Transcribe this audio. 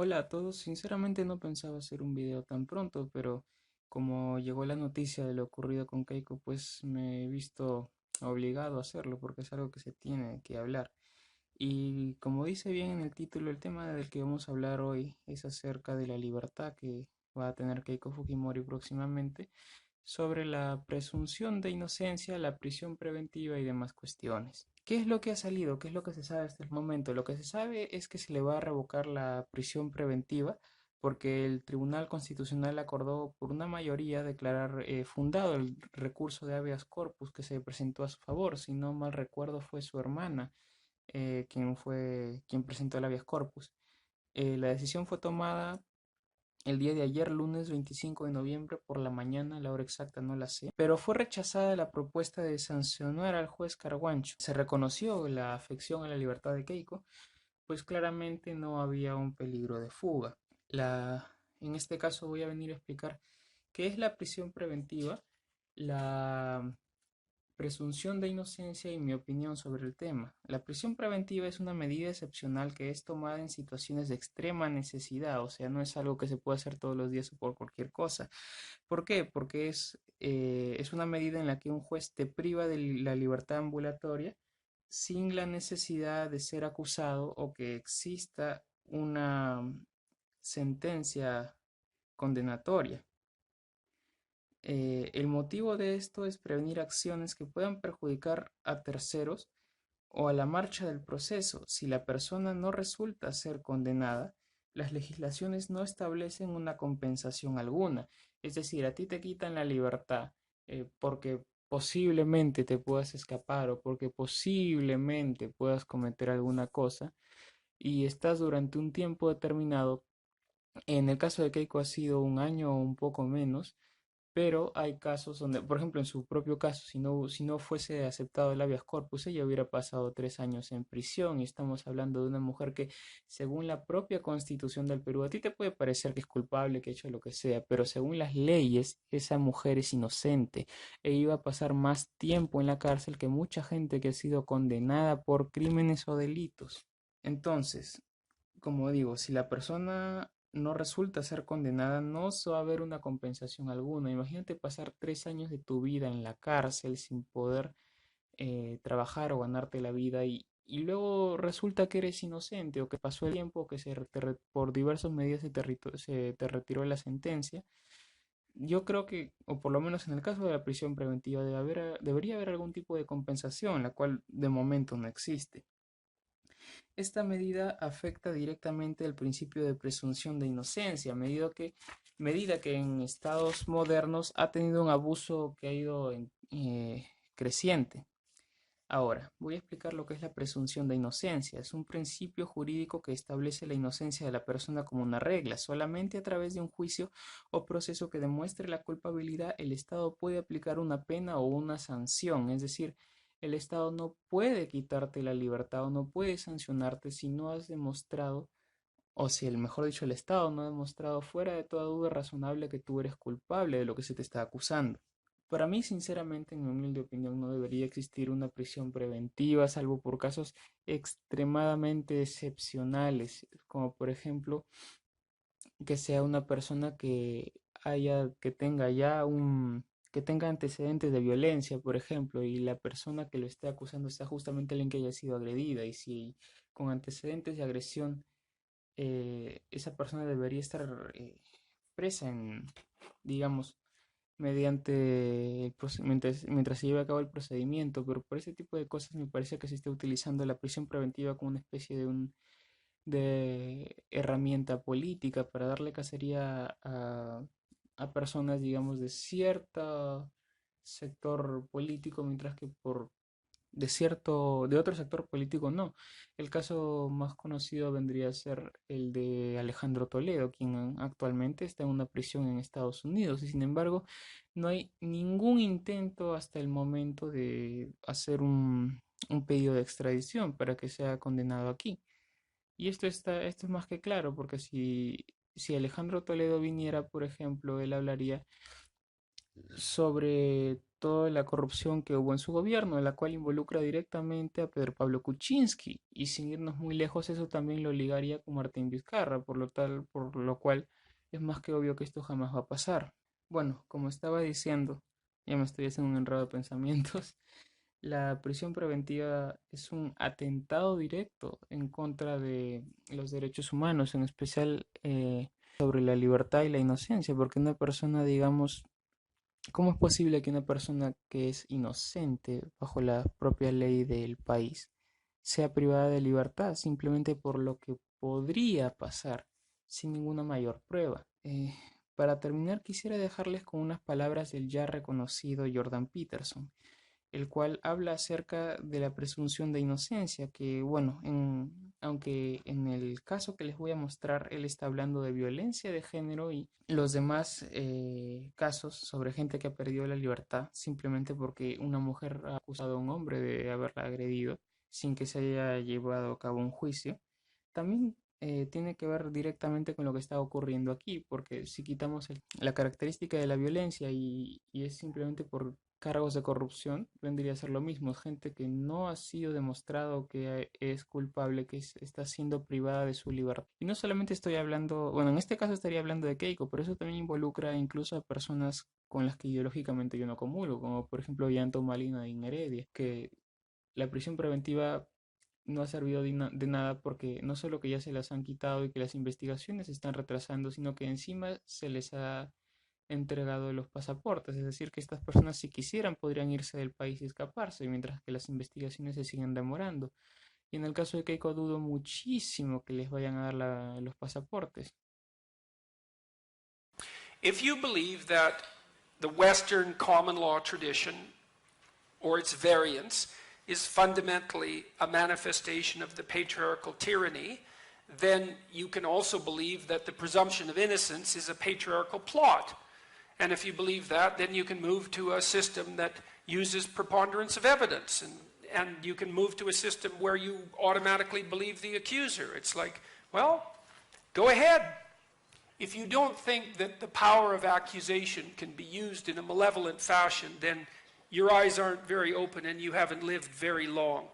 Hola a todos, sinceramente no pensaba hacer un video tan pronto, pero como llegó la noticia de lo ocurrido con Keiko, pues me he visto obligado a hacerlo porque es algo que se tiene que hablar. Y como dice bien en el título, el tema del que vamos a hablar hoy es acerca de la libertad que va a tener Keiko Fujimori próximamente, sobre la presunción de inocencia, la prisión preventiva y demás cuestiones. ¿Qué es lo que ha salido? ¿Qué es lo que se sabe hasta el momento? Lo que se sabe es que se le va a revocar la prisión preventiva porque el Tribunal Constitucional acordó por una mayoría declarar fundado el recurso de habeas corpus que se presentó a su favor. Si no mal recuerdo, fue su hermana quien presentó el habeas corpus. La decisión fue tomada el día de ayer, lunes 25 de noviembre, por la mañana, la hora exacta no la sé, pero fue rechazada la propuesta de sancionar al juez Carguancho. Se reconoció la afección a la libertad de Keiko, pues claramente no había un peligro de fuga. En este caso voy a venir a explicar qué es la prisión preventiva, la presunción de inocencia y mi opinión sobre el tema. La prisión preventiva es una medida excepcional que es tomada en situaciones de extrema necesidad, o sea, no es algo que se puede hacer todos los días o por cualquier cosa. ¿Por qué? Porque es una medida en la que un juez te priva de la libertad ambulatoria sin la necesidad de ser acusado o que exista una sentencia condenatoria. El motivo de esto es prevenir acciones que puedan perjudicar a terceros o a la marcha del proceso. Si la persona no resulta ser condenada, las legislaciones no establecen una compensación alguna. Es decir, a ti te quitan la libertad porque posiblemente te puedas escapar o porque posiblemente puedas cometer alguna cosa y estás durante un tiempo determinado. En el caso de Keiko ha sido un año o un poco menos, pero hay casos donde, por ejemplo, en su propio caso, si no fuese aceptado el habeas corpus, ella hubiera pasado 3 años en prisión y estamos hablando de una mujer que, según la propia constitución del Perú, a ti te puede parecer que es culpable, que ha hecho lo que sea, pero según las leyes, esa mujer es inocente e iba a pasar más tiempo en la cárcel que mucha gente que ha sido condenada por crímenes o delitos. Entonces, como digo, si la persona no resulta ser condenada, no va a haber una compensación alguna. Imagínate pasar 3 años de tu vida en la cárcel sin poder trabajar o ganarte la vida y luego resulta que eres inocente o que pasó el tiempo, que por diversas medidas se te retiró la sentencia. Yo creo que, o por lo menos en el caso de la prisión preventiva, debería haber algún tipo de compensación, la cual de momento no existe. Esta medida afecta directamente el principio de presunción de inocencia, medida que en estados modernos ha tenido un abuso que ha ido creciente. Ahora, voy a explicar lo que es la presunción de inocencia. Es un principio jurídico que establece la inocencia de la persona como una regla. Solamente a través de un juicio o proceso que demuestre la culpabilidad, el Estado puede aplicar una pena o una sanción. Es decir, el Estado no puede quitarte la libertad o no puede sancionarte si no has demostrado, o si, mejor dicho, el Estado no ha demostrado fuera de toda duda razonable que tú eres culpable de lo que se te está acusando. Para mí, sinceramente, en mi humilde opinión, no debería existir una prisión preventiva, salvo por casos extremadamente excepcionales, como por ejemplo que sea una persona que tenga antecedentes de violencia, por ejemplo, y la persona que lo esté acusando sea justamente alguien que haya sido agredida, y si con antecedentes de agresión esa persona debería estar presa digamos, mientras se lleve a cabo el procedimiento, pero por ese tipo de cosas me parece que se está utilizando la prisión preventiva como una especie de herramienta política para darle cacería a personas, digamos, de cierto sector político, mientras que de otro sector político no. El caso más conocido vendría a ser el de Alejandro Toledo, quien actualmente está en una prisión en Estados Unidos y sin embargo no hay ningún intento hasta el momento de hacer un pedido de extradición para que sea condenado aquí. Y esto es más que claro, porque si Alejandro Toledo viniera, por ejemplo, él hablaría sobre toda la corrupción que hubo en su gobierno, la cual involucra directamente a Pedro Pablo Kuczynski. Y sin irnos muy lejos, eso también lo ligaría con Martín Vizcarra, por lo cual es más que obvio que esto jamás va a pasar. Bueno, como estaba diciendo, ya me estoy haciendo un enredo de pensamientos. La prisión preventiva es un atentado directo en contra de los derechos humanos, en especial sobre la libertad y la inocencia, porque una persona, digamos, ¿cómo es posible que una persona que es inocente bajo la propia ley del país sea privada de libertad simplemente por lo que podría pasar sin ninguna mayor prueba? Para terminar, quisiera dejarles con unas palabras del ya reconocido Jordan Peterson, el cual habla acerca de la presunción de inocencia, que bueno, aunque en el caso que les voy a mostrar, él está hablando de violencia de género y los demás casos sobre gente que ha perdido la libertad simplemente porque una mujer ha acusado a un hombre de haberla agredido sin que se haya llevado a cabo un juicio, también tiene que ver directamente con lo que está ocurriendo aquí, porque si quitamos la característica de la violencia y es simplemente por cargos de corrupción, vendría a ser lo mismo. Es gente que no ha sido demostrado que es culpable, está siendo privada de su libertad. Y no solamente estoy hablando, bueno, en este caso estaría hablando de Keiko, pero eso también involucra incluso a personas con las que ideológicamente yo no comulgo, como por ejemplo Yanto Malina y Heredia, que la prisión preventiva no ha servido de nada porque no solo que ya se las han quitado y que las investigaciones se están retrasando, sino que encima se les ha entregado los pasaportes, es decir, que estas personas si quisieran podrían irse del país y escaparse, mientras que las investigaciones se siguen demorando. Y en el caso de Keiko dudo muchísimo que les vayan a dar los pasaportes. If you believe that the Western common law tradition or its variants is fundamentally a manifestation of the patriarchal tyranny, then you can also believe that the presumption of innocence is a patriarchal plot. And if you believe that, then you can move to a system that uses preponderance of evidence, and you can move to a system where you automatically believe the accuser. It's like, well, go ahead. If you don't think that the power of accusation can be used in a malevolent fashion, then your eyes aren't very open and you haven't lived very long.